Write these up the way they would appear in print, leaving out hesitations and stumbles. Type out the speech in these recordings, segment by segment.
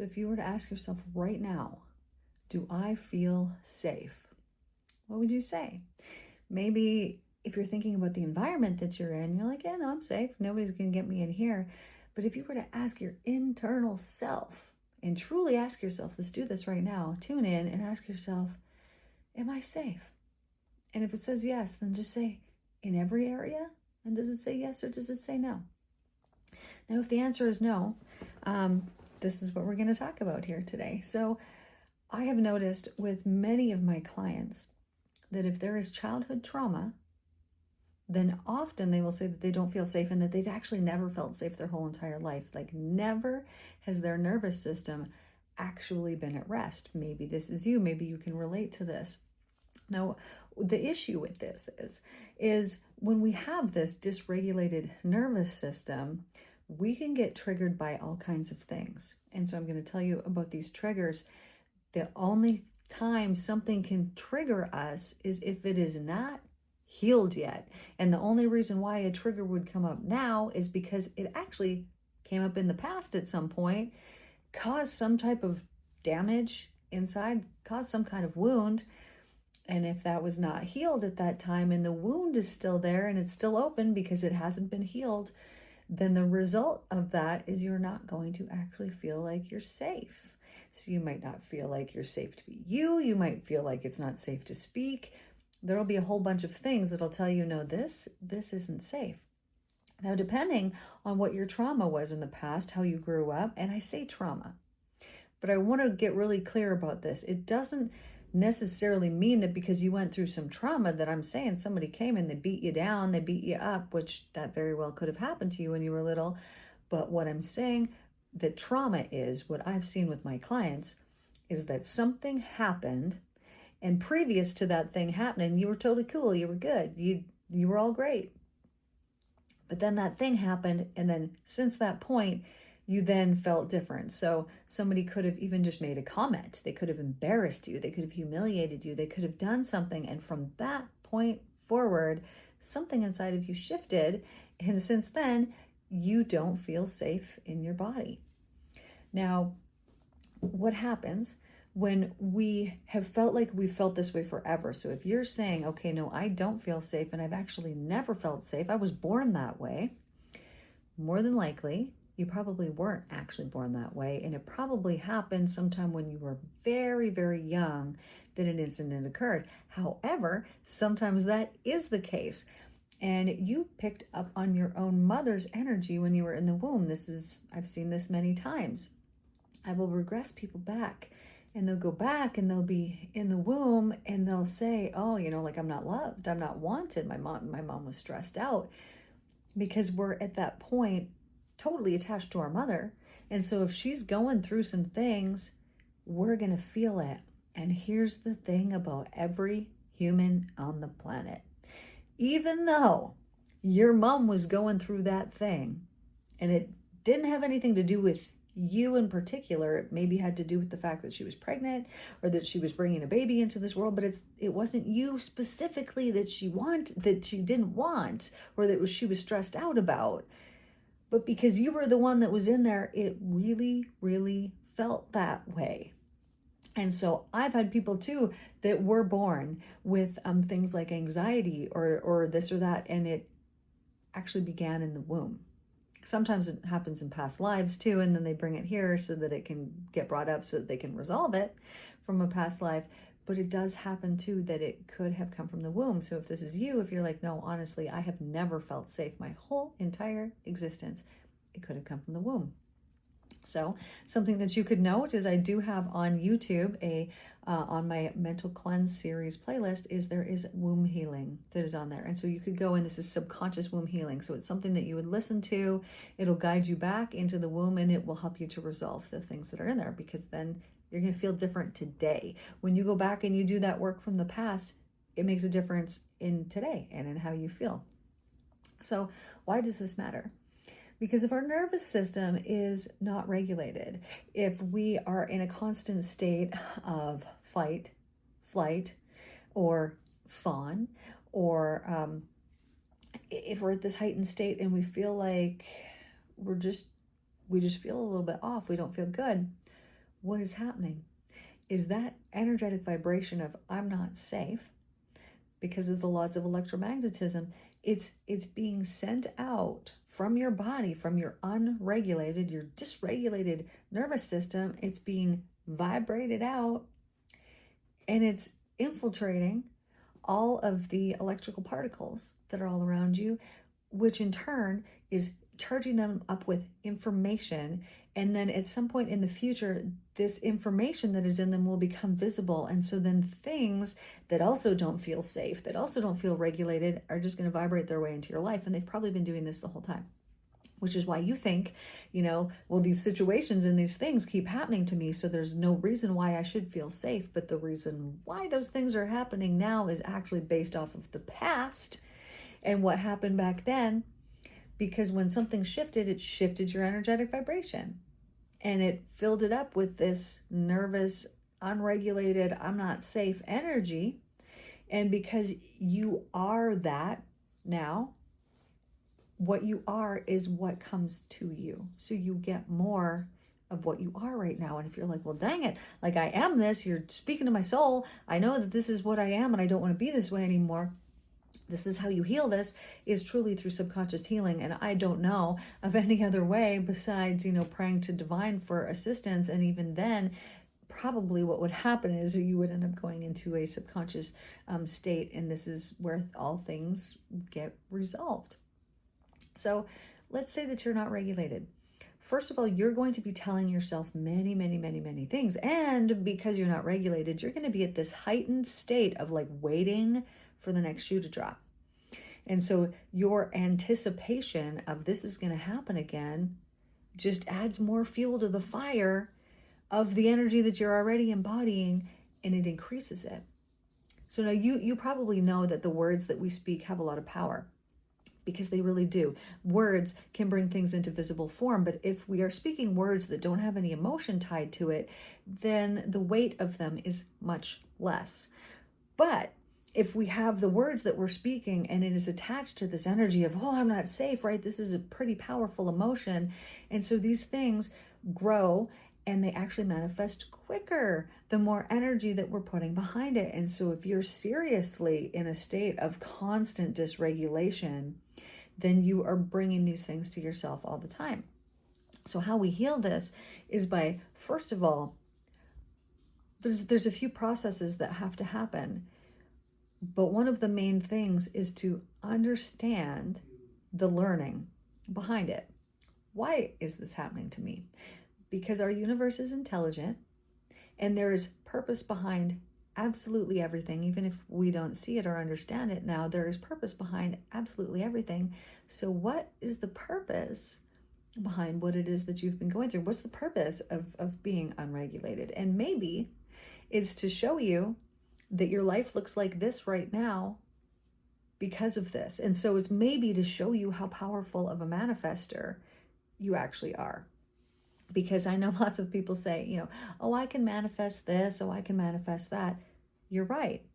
So if you were to ask yourself right now, do I feel safe? What would you say? Maybe if you're thinking about the environment that you're in, you're like, yeah, no, I'm safe. Nobody's going to get me in here. But if you were to ask your internal self and truly ask yourself, let's do this right now, tune in and ask yourself, am I safe? And if it says yes, then just say, in every area? And does it say yes or does it say no? Now, if the answer is no, this is what we're going to talk about here today. So I have noticed with many of my clients that if there is childhood trauma, then often they will say that they don't feel safe and that they've actually never felt safe their whole entire life. Like never has their nervous system actually been at rest. Maybe this is you. Maybe you can relate to this. Now, the issue with this is when we have this dysregulated nervous system, we can get triggered by all kinds of things. And so I'm going to tell you about these triggers. The only time something can trigger us is if it is not healed yet. And the only reason why a trigger would come up now is because it actually came up in the past at some point, caused some type of damage inside, caused some kind of wound. And if that was not healed at that time and the wound is still there and it's still open because it hasn't been healed, then the result of that is you're not going to actually feel like you're safe. So you might not feel like you're safe to be you. You might feel like it's not safe to speak. There'll be a whole bunch of things that'll tell you, no, this isn't safe. Now, depending on what your trauma was in the past, how you grew up, and I say trauma, but I want to get really clear about this. It doesn't necessarily mean that because you went through some trauma that I'm saying somebody came and they beat you down, they beat you up, which that very well could have happened to you when you were little. But what I'm saying that trauma is, what I've seen with my clients, is that something happened, and previous to that thing happening, you were totally cool, you were good, you were all great. But then that thing happened, and then since that point, you then felt different. So somebody could have even just made a comment. They could have embarrassed you. They could have humiliated you. They could have done something. And from that point forward, something inside of you shifted. And since then, you don't feel safe in your body. Now, what happens when we have felt like we felt this way forever? So if you're saying, okay, no, I don't feel safe and I've actually never felt safe, I was born that way, more than likely, you probably weren't actually born that way, and it probably happened sometime when you were very, very young that an incident occurred. However, sometimes that is the case, and you picked up on your own mother's energy when you were in the womb. I've seen this many times. I will regress people back, and they'll go back and they'll be in the womb and they'll say, oh, like I'm not loved, I'm not wanted. My mom was stressed out, because we're at that point totally attached to our mother. And so if she's going through some things, we're going to feel it. And here's the thing about every human on the planet. Even though your mom was going through that thing, and it didn't have anything to do with you in particular, it maybe had to do with the fact that she was pregnant or that she was bringing a baby into this world, but it wasn't you specifically that she didn't want, or that she was stressed out about. But because you were the one that was in there, it really, really felt that way. And so I've had people too that were born with things like anxiety or this or that, and it actually began in the womb. Sometimes it happens in past lives too, and then they bring it here so that it can get brought up so that they can resolve it from a past life. But it does happen too that it could have come from the womb. So if this is you, if you're like, no, honestly, I have never felt safe my whole entire existence, it could have come from the womb. So something that you could note is I do have on YouTube on my mental cleanse series playlist there is womb healing that is on there. And so you could go in, this is subconscious womb healing. So it's something that you would listen to. It'll guide you back into the womb and it will help you to resolve the things that are in there, because then you're going to feel different today. When you go back and you do that work from the past, it makes a difference in today and in how you feel. So why does this matter? Because if our nervous system is not regulated, if we are in a constant state of fight, flight, or fawn, or if we're at this heightened state and we feel like we just feel a little bit off, we don't feel good, what is happening is that energetic vibration of I'm not safe, because of the laws of electromagnetism, it's being sent out from your body, from your unregulated, your dysregulated nervous system. It's being vibrated out, and it's infiltrating all of the electrical particles that are all around you, which in turn is charging them up with information. And then at some point in the future, this information that is in them will become visible. And so then things that also don't feel safe, that also don't feel regulated, are just going to vibrate their way into your life. And they've probably been doing this the whole time, which is why you think, well, these situations and these things keep happening to me, so there's no reason why I should feel safe. But the reason why those things are happening now is actually based off of the past and what happened back then. Because when something shifted, it shifted your energetic vibration, and it filled it up with this nervous, unregulated, I'm not safe energy. And because you are that now, what you are is what comes to you. So you get more of what you are right now. And if you're like, well, dang it, like I am this, you're speaking to my soul. I know that this is what I am, and I don't want to be this way anymore. This is how you heal this, is truly through subconscious healing. And I don't know of any other way besides, praying to divine for assistance. And even then, probably what would happen is you would end up going into a subconscious state. And this is where all things get resolved. So let's say that you're not regulated. First of all, you're going to be telling yourself many, many, many, many things. And because you're not regulated, you're going to be at this heightened state of like waiting for the next shoe to drop. And so your anticipation of this is going to happen again just adds more fuel to the fire of the energy that you're already embodying, and it increases it. So now you probably know that the words that we speak have a lot of power, because they really do. Words can bring things into visible form, but if we are speaking words that don't have any emotion tied to it, then the weight of them is much less. But if we have the words that we're speaking and it is attached to this energy of, oh, I'm not safe, right? This is a pretty powerful emotion. And so these things grow and they actually manifest quicker the more energy that we're putting behind it. And so if you're seriously in a state of constant dysregulation, then you are bringing these things to yourself all the time. So how we heal this is by, first of all, there's a few processes that have to happen. But one of the main things is to understand the learning behind it. Why is this happening to me? Because our universe is intelligent, and there is purpose behind absolutely everything. Even if we don't see it or understand it now, there is purpose behind absolutely everything. So what is the purpose behind what it is that you've been going through? What's the purpose of being unregulated? And maybe it's to show you that your life looks like this right now because of this. And so it's maybe to show you how powerful of a manifester you actually are. Because I know lots of people say, oh, I can manifest this, oh, I can manifest that. You're right.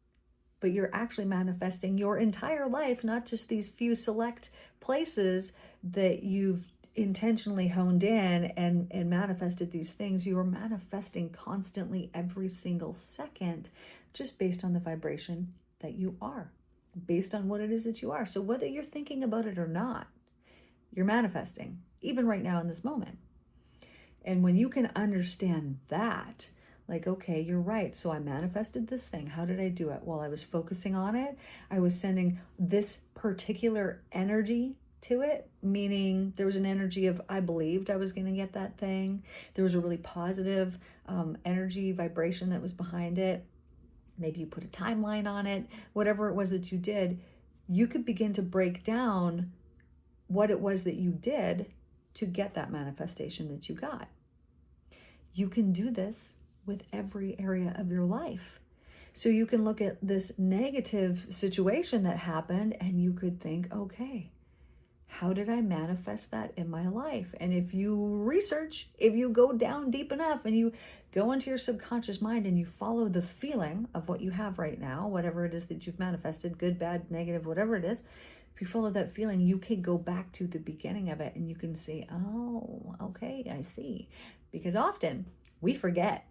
But you're actually manifesting your entire life, not just these few select places that you've intentionally honed in and manifested these things. You are manifesting constantly every single second, just based on the vibration that you are, based on what it is that you are. So whether you're thinking about it or not, you're manifesting, even right now in this moment. And when you can understand that, like, okay, you're right. So I manifested this thing. How did I do it? Well, I was focusing on it. I was sending this particular energy to it, meaning there was an energy of I believed I was going to get that thing. There was a really positive energy vibration that was behind it. Maybe you put a timeline on it. Whatever it was that you did, you could begin to break down what it was that you did to get that manifestation that you got. You can do this with every area of your life. So you can look at this negative situation that happened and you could think, okay, how did I manifest that in my life? And if you research, if you go down deep enough and you go into your subconscious mind and you follow the feeling of what you have right now, whatever it is that you've manifested, good, bad, negative, whatever it is, if you follow that feeling, you can go back to the beginning of it and you can say, oh, okay, I see. Because often we forget.